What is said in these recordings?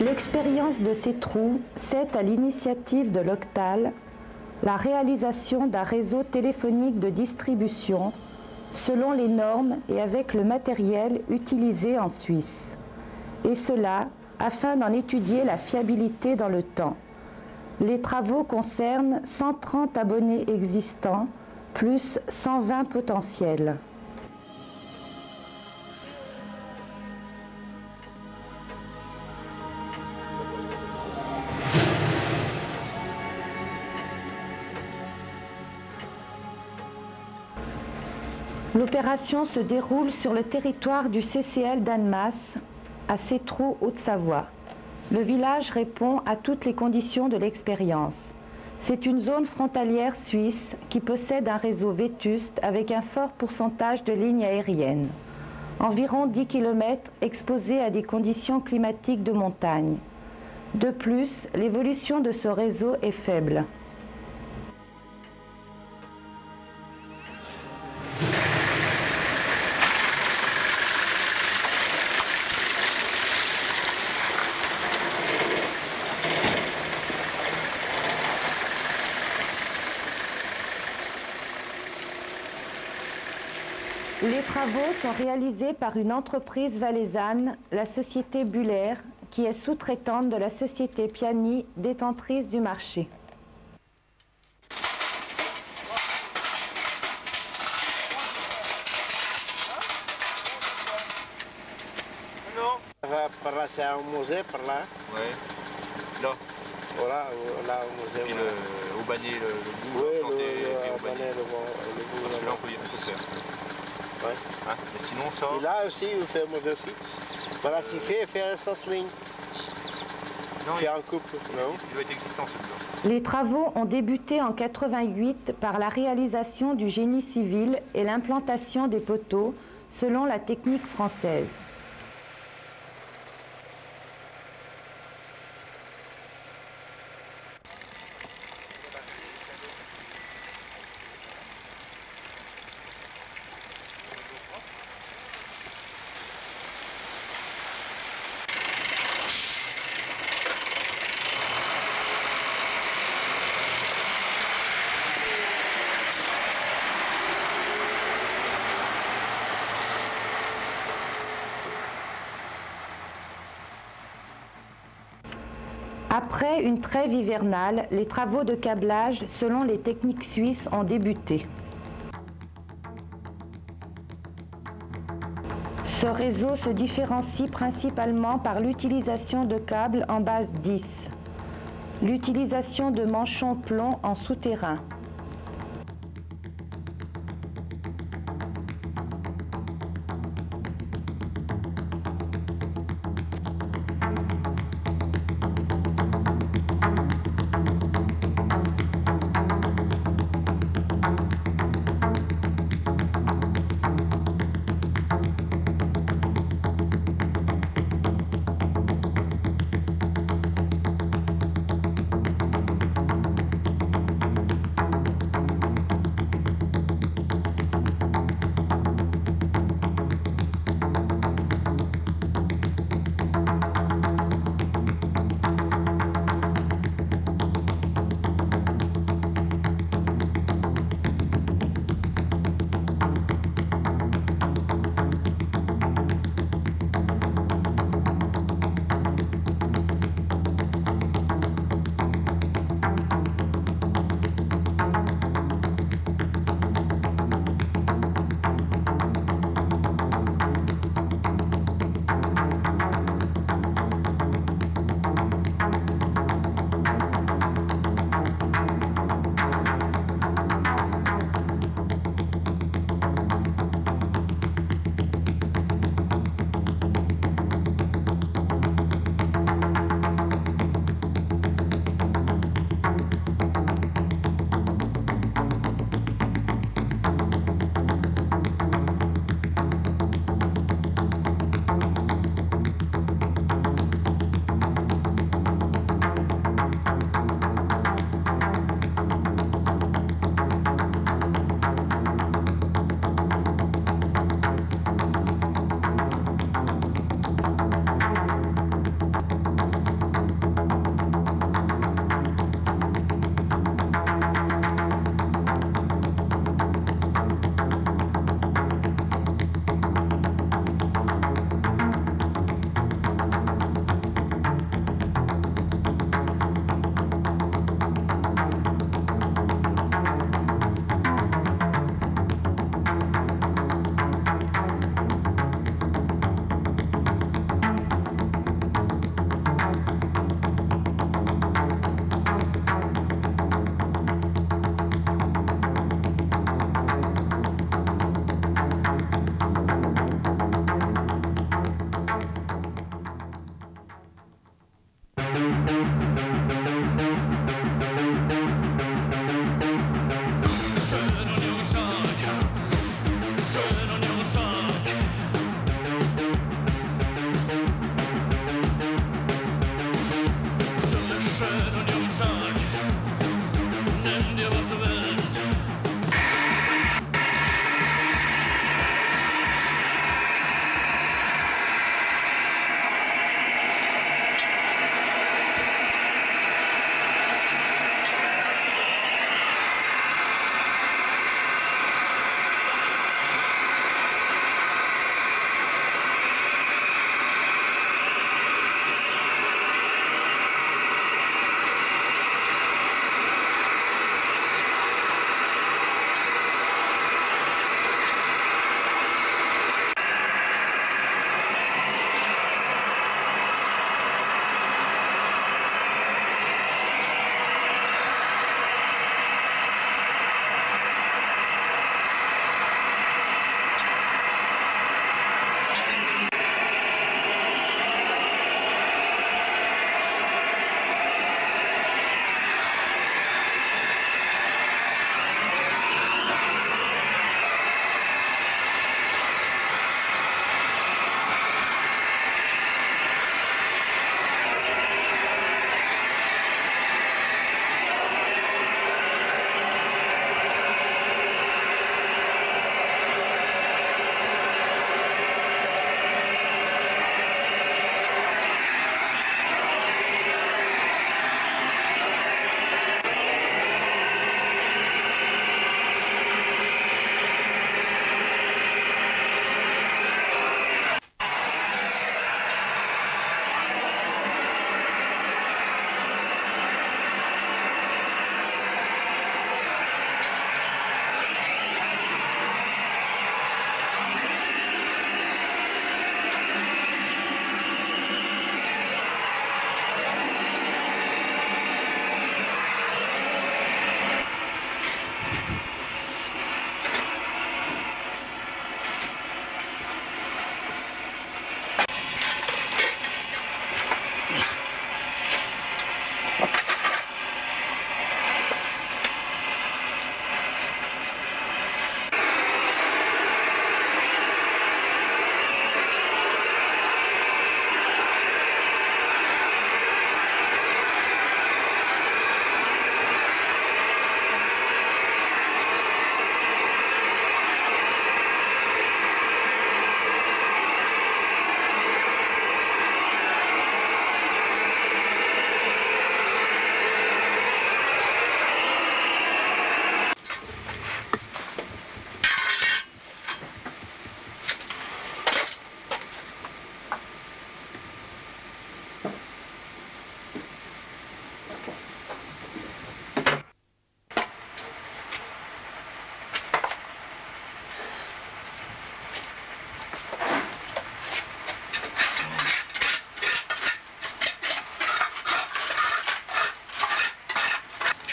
L'expérience de ces trous, c'est à l'initiative de l'Octal la réalisation d'un réseau téléphonique de distribution selon les normes et avec le matériel utilisé en Suisse. Et cela afin d'en étudier la fiabilité dans le temps. Les travaux concernent 130 abonnés existants, plus 120 potentiels. L'opération se déroule sur le territoire du CCL d'Annemasse, à Sétrou, Haute-Savoie. Le village répond à toutes les conditions de l'expérience. C'est une zone frontalière suisse qui possède un réseau vétuste avec un fort pourcentage de lignes aériennes. Environ 10 km exposés à des conditions climatiques de montagne. De plus, l'évolution de ce réseau est faible. Les travaux sont réalisés par une entreprise valaisanne, la société Buller, qui est sous-traitante de la société Piani, détentrice du marché. Par là, c'est un musée, par là. Ouais. Là. Voilà, là, au musée. Et voilà. au banné, le bout, oui, planté, au banné, le bout. Celui-là, on peut y faire. Ouais. Hein? Et sinon, ça. Et là aussi, il fait un musée aussi. Voilà, s'il fait un sens ligne. Non, il fait un couple. Non. Il doit être existant, celui-là. Les travaux ont débuté en 88 par la réalisation du génie civil et l'implantation des poteaux selon la technique française. Après une trêve hivernale, les travaux de câblage selon les techniques suisses ont débuté. Ce réseau se différencie principalement par l'utilisation de câbles en base 10, l'utilisation de manchons plomb en souterrain,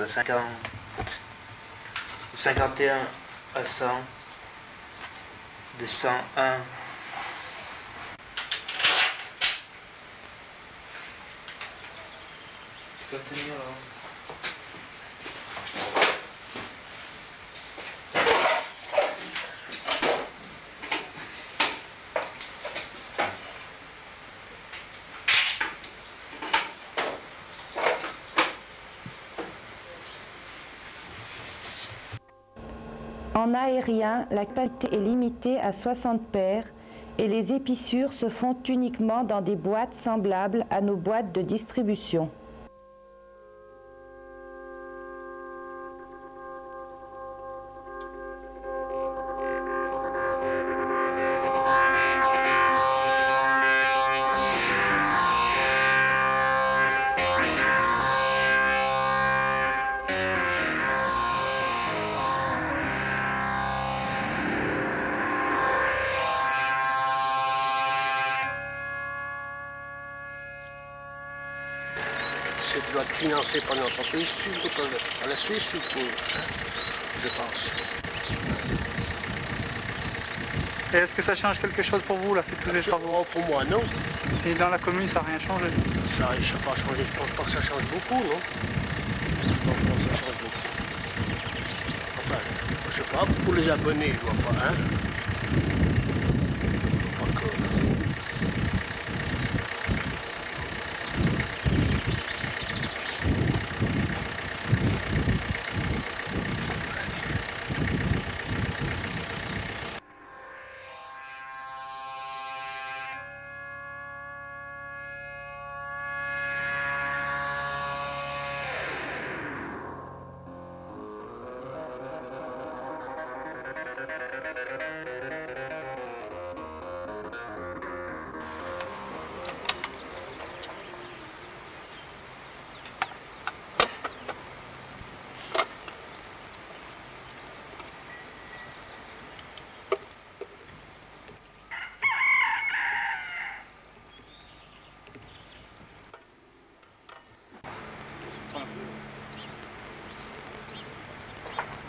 de 51 à 100, de 101. Tu peux tenir là. En aérien, la capacité est limitée à 60 paires et les épissures se font uniquement dans des boîtes semblables à nos boîtes de distribution. Ça doit être financé par l'entreprise, par la Suisse, je pense. Et est-ce que ça change quelque chose pour vous, là, c'est tous les travaux? Pour moi, non. Et dans la commune, ça n'a rien changé? Ça n'a pas changé. Je pense pas que ça change beaucoup, non? Je pense pas que ça change beaucoup. Enfin, je sais pas, pour les abonnés, je vois pas, hein? Pas encore.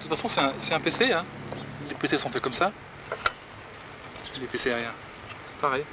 De toute façon, c'est un PC, hein. Les PC sont faits comme ça. Les PC aériens, pareil.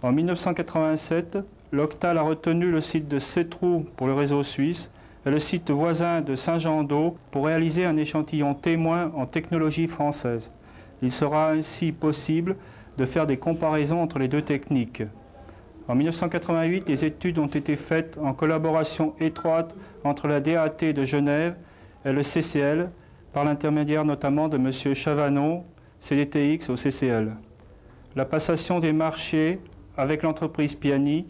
En 1987, l'Octal a retenu le site de Sétroux pour le réseau suisse et le site voisin de Saint-Jean-d'Eau pour réaliser un échantillon témoin en technologie française. Il sera ainsi possible de faire des comparaisons entre les deux techniques. En 1988, les études ont été faites en collaboration étroite entre la DAT de Genève et le CCL, par l'intermédiaire notamment de M. Chavanot, CDTX au CCL. La passation des marchés avec l'entreprise Piani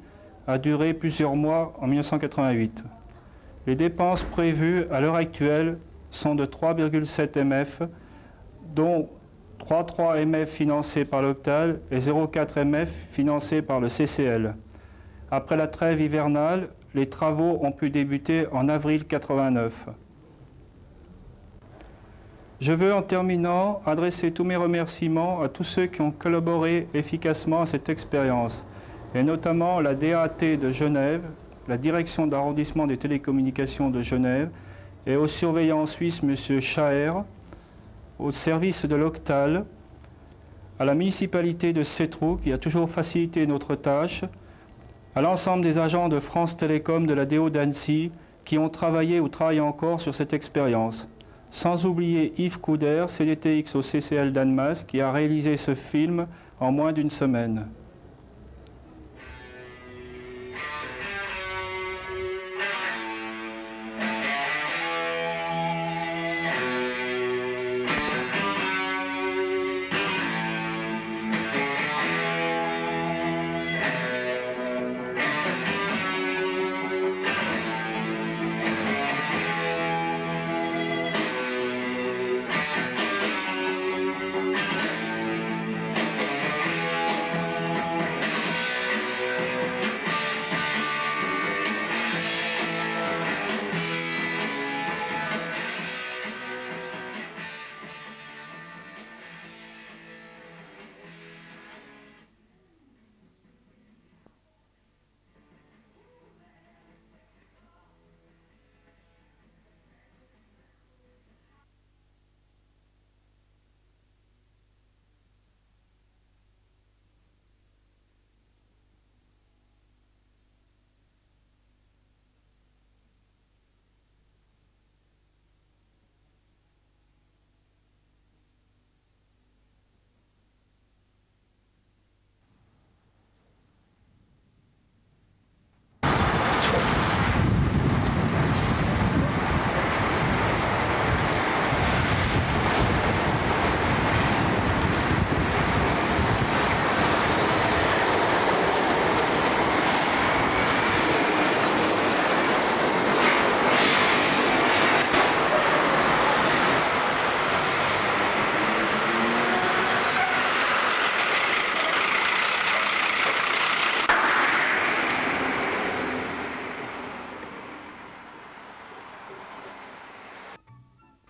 a duré plusieurs mois en 1988. Les dépenses prévues à l'heure actuelle sont de 3,7 MF, dont 3,3 MF financés par l'Octal et 0,4 MF financés par le CCL. Après la trêve hivernale, les travaux ont pu débuter en avril 1989. Je veux, en terminant, adresser tous mes remerciements à tous ceux qui ont collaboré efficacement à cette expérience, et notamment la DAT de Genève, la Direction d'arrondissement des télécommunications de Genève, et au surveillant suisse M. Schaer, au service de l'Octal, à la municipalité de Sétroux qui a toujours facilité notre tâche, à l'ensemble des agents de France Télécom de la DO d'Annecy qui ont travaillé ou travaillent encore sur cette expérience. Sans oublier Yves Couder, CDTX au CCL d'Annemasse, qui a réalisé ce film en moins d'une semaine.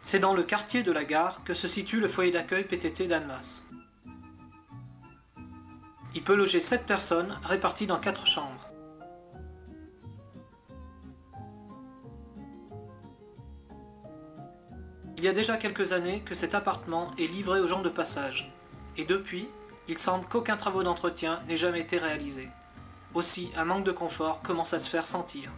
C'est dans le quartier de la gare que se situe le foyer d'accueil PTT d'Annemasse. Il peut loger 7 personnes réparties dans 4 chambres. Il y a déjà quelques années que cet appartement est livré aux gens de passage. Et depuis, il semble qu'aucun travaux d'entretien n'ait jamais été réalisé. Aussi, un manque de confort commence à se faire sentir.